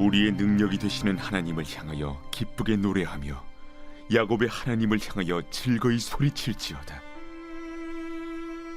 우리의 능력이 되시는 하나님을 향하여 기쁘게 노래하며 야곱의 하나님을 향하여 즐거이 소리칠지어다.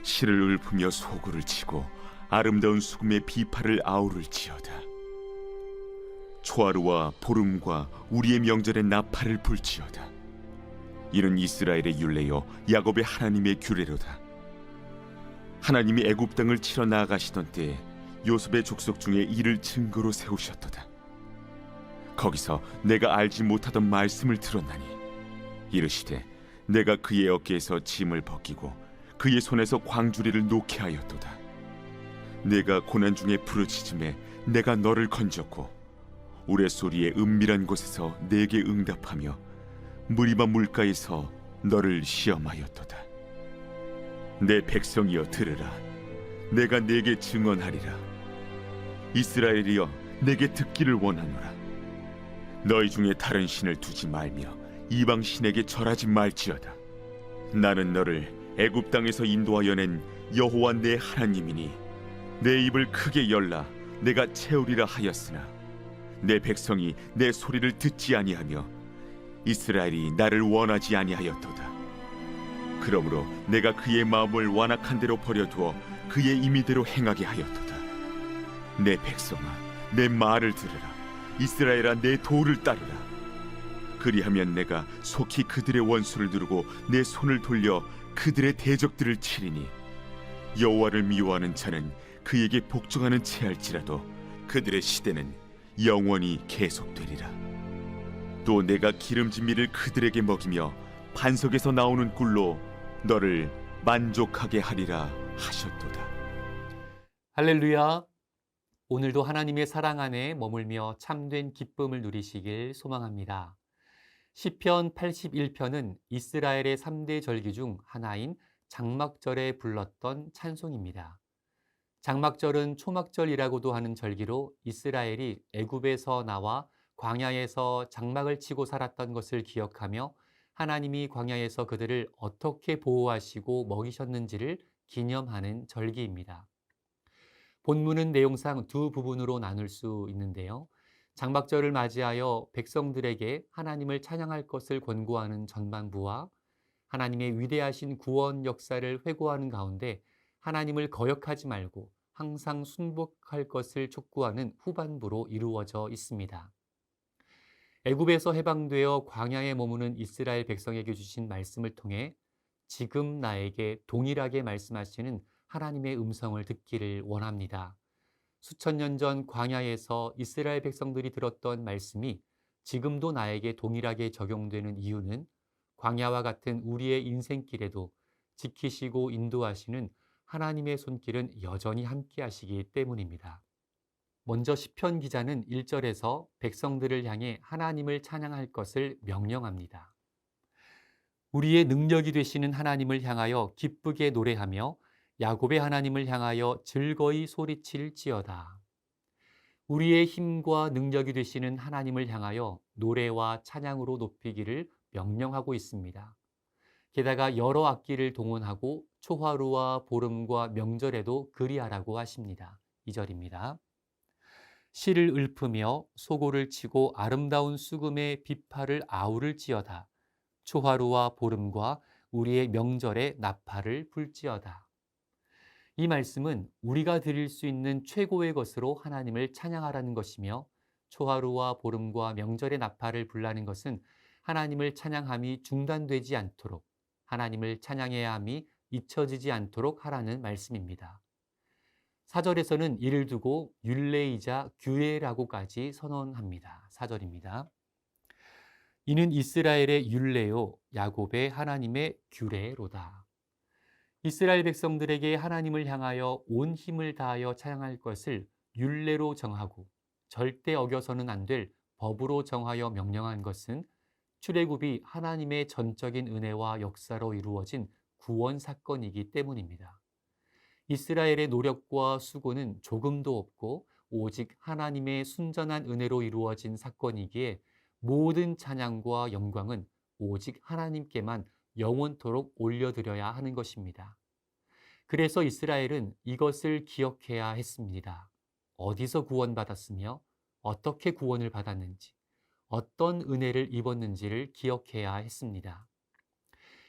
실을 읊으며 소구를 치고 아름다운 수금의 비파를 아우를지어다. 초하루와 보름과 우리의 명절에 나팔을 불지어다. 이는 이스라엘의 율례요 야곱의 하나님의 규례로다. 하나님이 애굽 땅을 치러 나아가시던 때에 요셉의 족속 중에 이를 증거로 세우셨도다. 거기서 내가 알지 못하던 말씀을 들었나니 이르시되 내가 그의 어깨에서 짐을 벗기고 그의 손에서 광주리를 놓게 하였도다. 내가 고난 중에 부르짖음에 내가 너를 건졌고 우레소리의 은밀한 곳에서 내게 응답하며 무리바 물가에서 너를 시험하였도다. 내 백성이여 들으라. 내가 내게 증언하리라. 이스라엘이여 내게 듣기를 원하노라. 너희 중에 다른 신을 두지 말며 이방 신에게 절하지 말지어다. 나는 너를 애굽 땅에서 인도하여 낸 여호와 내 하나님이니 내 입을 크게 열라 내가 채우리라 하였으나 내 백성이 내 소리를 듣지 아니하며 이스라엘이 나를 원하지 아니하였도다. 그러므로 내가 그의 마음을 완악한 대로 버려두어 그의 임의대로 행하게 하였도다. 내 백성아 내 말을 들으라. 이스라엘아 내 도를 따르라. 그리하면 내가 속히 그들의 원수를 누르고 내 손을 돌려 그들의 대적들을 치리니 여호와를 미워하는 자는 그에게 복종하는 채할지라도 그들의 시대는 영원히 계속되리라. 또 내가 기름진 밀을 그들에게 먹이며 반석에서 나오는 꿀로 너를 만족하게 하리라 하셨도다. 할렐루야. 오늘도 하나님의 사랑 안에 머물며 참된 기쁨을 누리시길 소망합니다. 시편 81편은 이스라엘의 3대 절기 중 하나인 장막절에 불렀던 찬송입니다. 장막절은 초막절이라고도 하는 절기로 이스라엘이 애굽에서 나와 광야에서 장막을 치고 살았던 것을 기억하며 하나님이 광야에서 그들을 어떻게 보호하시고 먹이셨는지를 기념하는 절기입니다. 본문은 내용상 두 부분으로 나눌 수 있는데요. 장막절을 맞이하여 백성들에게 하나님을 찬양할 것을 권고하는 전반부와 하나님의 위대하신 구원 역사를 회고하는 가운데 하나님을 거역하지 말고 항상 순복할 것을 촉구하는 후반부로 이루어져 있습니다. 애굽에서 해방되어 광야에 머무는 이스라엘 백성에게 주신 말씀을 통해 지금 나에게 동일하게 말씀하시는 하나님의 음성을 듣기를 원합니다. 수천 년 전 광야에서 이스라엘 백성들이 들었던 말씀이 지금도 나에게 동일하게 적용되는 이유는 광야와 같은 우리의 인생길에도 지키시고 인도하시는 하나님의 손길은 여전히 함께 하시기 때문입니다. 먼저 시편 기자는 1절에서 백성들을 향해 하나님을 찬양할 것을 명령합니다. 우리의 능력이 되시는 하나님을 향하여 기쁘게 노래하며 야곱의 하나님을 향하여 즐거이 소리칠지어다. 우리의 힘과 능력이 되시는 하나님을 향하여 노래와 찬양으로 높이기를 명령하고 있습니다. 게다가 여러 악기를 동원하고 초하루와 보름과 명절에도 그리하라고 하십니다. 2절입니다. 시를 읊으며 소고를 치고 아름다운 수금의 비파를 아우를지어다. 초하루와 보름과 우리의 명절에 나팔을 불지어다. 이 말씀은 우리가 드릴 수 있는 최고의 것으로 하나님을 찬양하라는 것이며 초하루와 보름과 명절의 나팔을 불라는 것은 하나님을 찬양함이 중단되지 않도록 하나님을 찬양해야 함이 잊혀지지 않도록 하라는 말씀입니다. 4절에서는 이를 두고 율례이자 규례라고까지 선언합니다. 4절입니다. 이는 이스라엘의 율례요 야곱의 하나님의 규례로다. 이스라엘 백성들에게 하나님을 향하여 온 힘을 다하여 찬양할 것을 율례로 정하고 절대 어겨서는 안 될 법으로 정하여 명령한 것은 출애굽이 하나님의 전적인 은혜와 역사로 이루어진 구원 사건이기 때문입니다. 이스라엘의 노력과 수고는 조금도 없고 오직 하나님의 순전한 은혜로 이루어진 사건이기에 모든 찬양과 영광은 오직 하나님께만 영원토록 올려드려야 하는 것입니다. 그래서 이스라엘은 이것을 기억해야 했습니다. 어디서 구원받았으며 어떻게 구원을 받았는지, 어떤 은혜를 입었는지를 기억해야 했습니다.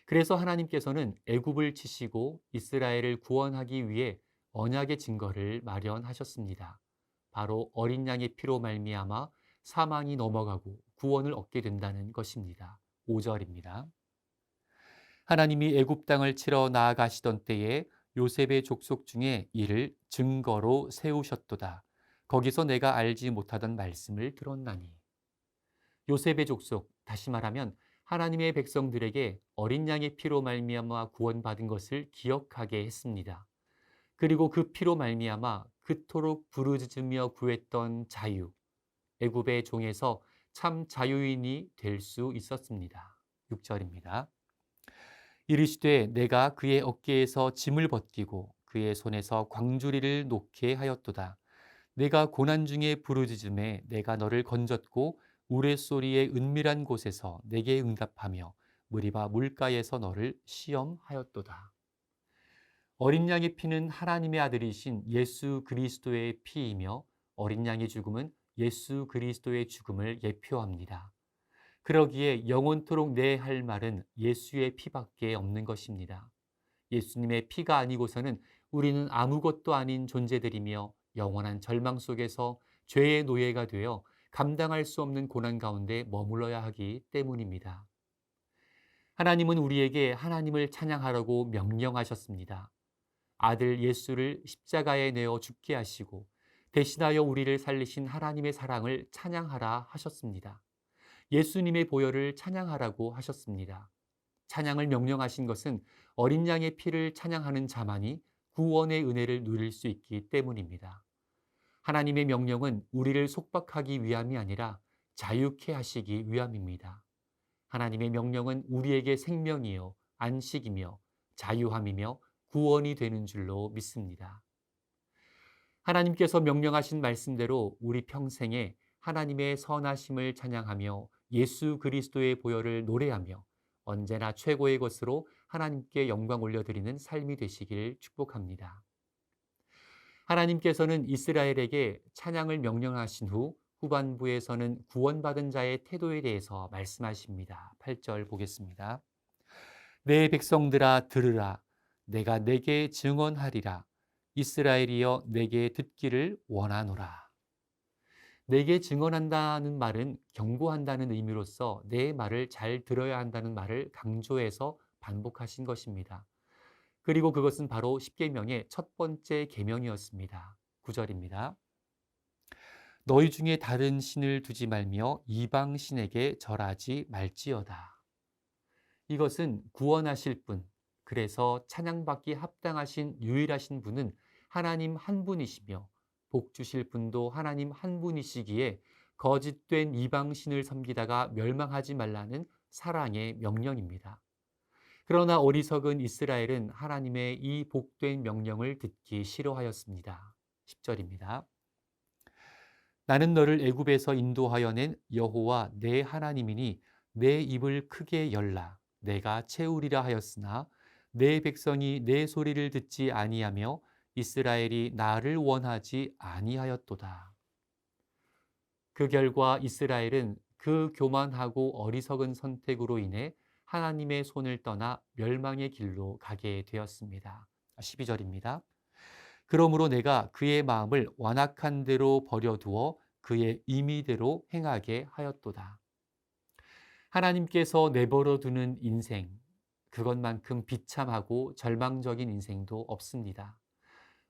그래서 하나님께서는 애굽을 치시고 이스라엘을 구원하기 위해 언약의 증거를 마련하셨습니다. 바로 어린 양의 피로 말미암아 사망이 넘어가고 구원을 얻게 된다는 것입니다. 5절입니다. 하나님이 애굽 땅을 치러 나아가시던 때에 요셉의 족속 중에 이를 증거로 세우셨도다. 거기서 내가 알지 못하던 말씀을 들었나니. 요셉의 족속, 다시 말하면 하나님의 백성들에게 어린 양의 피로 말미암아 구원받은 것을 기억하게 했습니다. 그리고 그 피로 말미암아 그토록 부르짖으며 구했던 자유, 애굽의 종에서 참 자유인이 될 수 있었습니다. 6절입니다. 이르시되 내가 그의 어깨에서 짐을 벗기고 그의 손에서 광주리를 놓게 하였도다. 내가 고난 중에 부르짖음에 내가 너를 건졌고 우레소리의 은밀한 곳에서 내게 응답하며 무리바 물가에서 너를 시험하였도다. 어린 양의 피는 하나님의 아들이신 예수 그리스도의 피이며 어린 양의 죽음은 예수 그리스도의 죽음을 예표합니다. 그러기에 영원토록 내 할 말은 예수의 피밖에 없는 것입니다. 예수님의 피가 아니고서는 우리는 아무것도 아닌 존재들이며 영원한 절망 속에서 죄의 노예가 되어 감당할 수 없는 고난 가운데 머물러야 하기 때문입니다. 하나님은 우리에게 하나님을 찬양하라고 명령하셨습니다. 아들 예수를 십자가에 내어 죽게 하시고 대신하여 우리를 살리신 하나님의 사랑을 찬양하라 하셨습니다. 예수님의 보혈을 찬양하라고 하셨습니다. 찬양을 명령하신 것은 어린 양의 피를 찬양하는 자만이 구원의 은혜를 누릴 수 있기 때문입니다. 하나님의 명령은 우리를 속박하기 위함이 아니라 자유케 하시기 위함입니다. 하나님의 명령은 우리에게 생명이요, 안식이며 자유함이며 구원이 되는 줄로 믿습니다. 하나님께서 명령하신 말씀대로 우리 평생에 하나님의 선하심을 찬양하며 예수 그리스도의 보혈을 노래하며 언제나 최고의 것으로 하나님께 영광 올려드리는 삶이 되시길 축복합니다. 하나님께서는 이스라엘에게 찬양을 명령하신 후 후반부에서는 구원받은 자의 태도에 대해서 말씀하십니다. 8절 보겠습니다. 내 백성들아 들으라. 내가 내게 증언하리라. 이스라엘이여 내게 듣기를 원하노라. 내게 증언한다는 말은 경고한다는 의미로서 내 말을 잘 들어야 한다는 말을 강조해서 반복하신 것입니다. 그리고 그것은 바로 십계명의 첫 번째 계명이었습니다. 9절입니다. 너희 중에 다른 신을 두지 말며 이방 신에게 절하지 말지어다. 이것은 구원하실 분, 그래서 찬양받기 합당하신 유일하신 분은 하나님 한 분이시며 복 주실 분도 하나님 한 분이시기에 거짓된 이방신을 섬기다가 멸망하지 말라는 사랑의 명령입니다. 그러나 어리석은 이스라엘은 하나님의 이 복된 명령을 듣기 싫어하였습니다. 10절입니다. 나는 너를 애굽에서 인도하여 낸 여호와 내 하나님이니 내 입을 크게 열라. 내가 채우리라 하였으나 내 백성이 내 소리를 듣지 아니하며 이스라엘이 나를 원하지 아니하였도다. 그 결과 이스라엘은 그 교만하고 어리석은 선택으로 인해 하나님의 손을 떠나 멸망의 길로 가게 되었습니다. 12절입니다. 그러므로 내가 그의 마음을 완악한 대로 버려두어 그의 임의대로 행하게 하였도다. 하나님께서 내버려 두는 인생, 그것만큼 비참하고 절망적인 인생도 없습니다.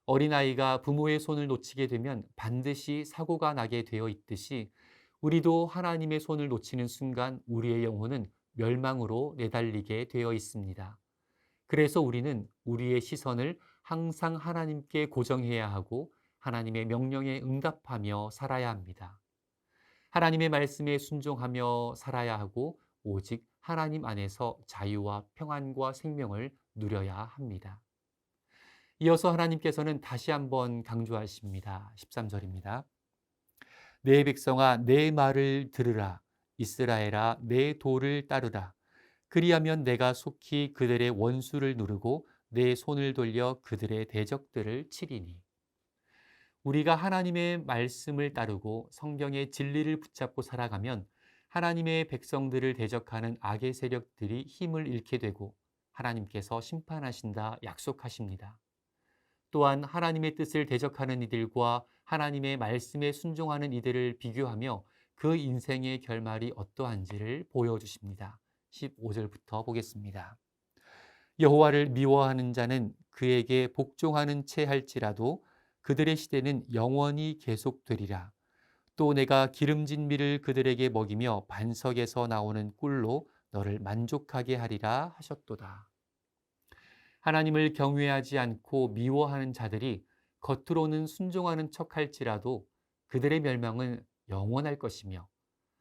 어린아이가 부모의 손을 놓치게 되면 반드시 사고가 나게 되어 있듯이 우리도 하나님의 손을 놓치는 순간 우리의 영혼은 멸망으로 내달리게 되어 있습니다. 그래서 우리는 우리의 시선을 항상 하나님께 고정해야 하고 하나님의 명령에 응답하며 살아야 합니다. 하나님의 말씀에 순종하며 살아야 하고 오직 하나님 안에서 자유와 평안과 생명을 누려야 합니다. 이어서 하나님께서는 다시 한번 강조하십니다. 13절입니다. 내 백성아 내 말을 들으라. 이스라엘아 내 도를 따르라. 그리하면 내가 속히 그들의 원수를 누르고 내 손을 돌려 그들의 대적들을 치리니. 우리가 하나님의 말씀을 따르고 성경의 진리를 붙잡고 살아가면 하나님의 백성들을 대적하는 악의 세력들이 힘을 잃게 되고 하나님께서 심판하신다 약속하십니다. 또한 하나님의 뜻을 대적하는 이들과 하나님의 말씀에 순종하는 이들을 비교하며 그 인생의 결말이 어떠한지를 보여주십니다. 15절부터 보겠습니다. 여호와를 미워하는 자는 그에게 복종하는 채 할지라도 그들의 시대는 영원히 계속되리라. 또 내가 기름진 밀을 그들에게 먹이며 반석에서 나오는 꿀로 너를 만족하게 하리라 하셨도다. 하나님을 경외하지 않고 미워하는 자들이 겉으로는 순종하는 척할지라도 그들의 멸망은 영원할 것이며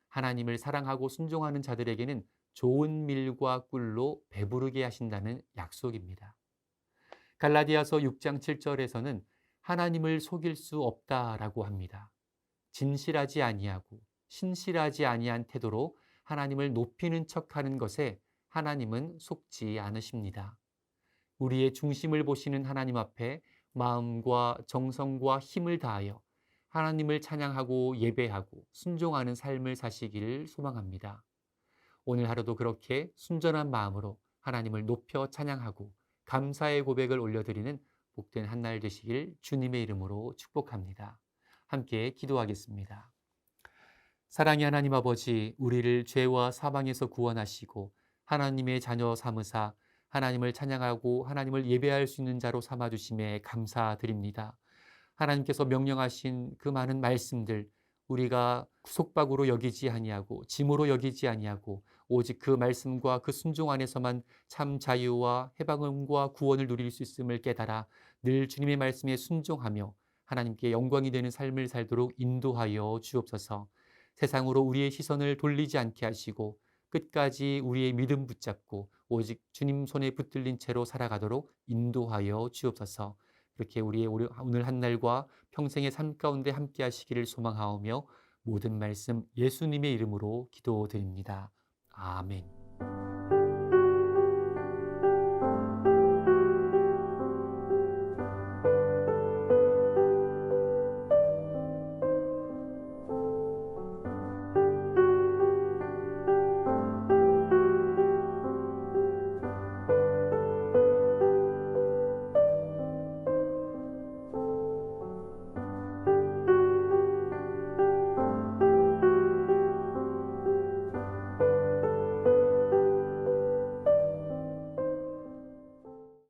하나님을 사랑하고 순종하는 자들에게는 좋은 밀과 꿀로 배부르게 하신다는 약속입니다. 갈라디아서 6장 7절에서는 하나님을 속일 수 없다라고 합니다. 진실하지 아니하고 신실하지 아니한 태도로 하나님을 높이는 척하는 것에 하나님은 속지 않으십니다. 우리의 중심을 보시는 하나님 앞에 마음과 정성과 힘을 다하여 하나님을 찬양하고 예배하고 순종하는 삶을 사시기를 소망합니다. 오늘 하루도 그렇게 순전한 마음으로 하나님을 높여 찬양하고 감사의 고백을 올려드리는 복된 한날 되시길 주님의 이름으로 축복합니다. 함께 기도하겠습니다. 사랑의 하나님 아버지, 우리를 죄와 사망에서 구원하시고 하나님의 자녀 삼으사 하나님을 찬양하고 하나님을 예배할 수 있는 자로 삼아주심에 감사드립니다. 하나님께서 명령하신 그 많은 말씀들, 우리가 속박으로 여기지 아니하고 짐으로 여기지 아니하고 오직 그 말씀과 그 순종 안에서만 참 자유와 해방음과 구원을 누릴 수 있음을 깨달아 늘 주님의 말씀에 순종하며 하나님께 영광이 되는 삶을 살도록 인도하여 주옵소서. 세상으로 우리의 시선을 돌리지 않게 하시고 끝까지 우리의 믿음 붙잡고 오직 주님 손에 붙들린 채로 살아가도록 인도하여 주옵소서. 그렇게 우리의 오늘 한 날과 평생의 삶 가운데 함께 하시기를 소망하오며 모든 말씀 예수님의 이름으로 기도드립니다. 아멘.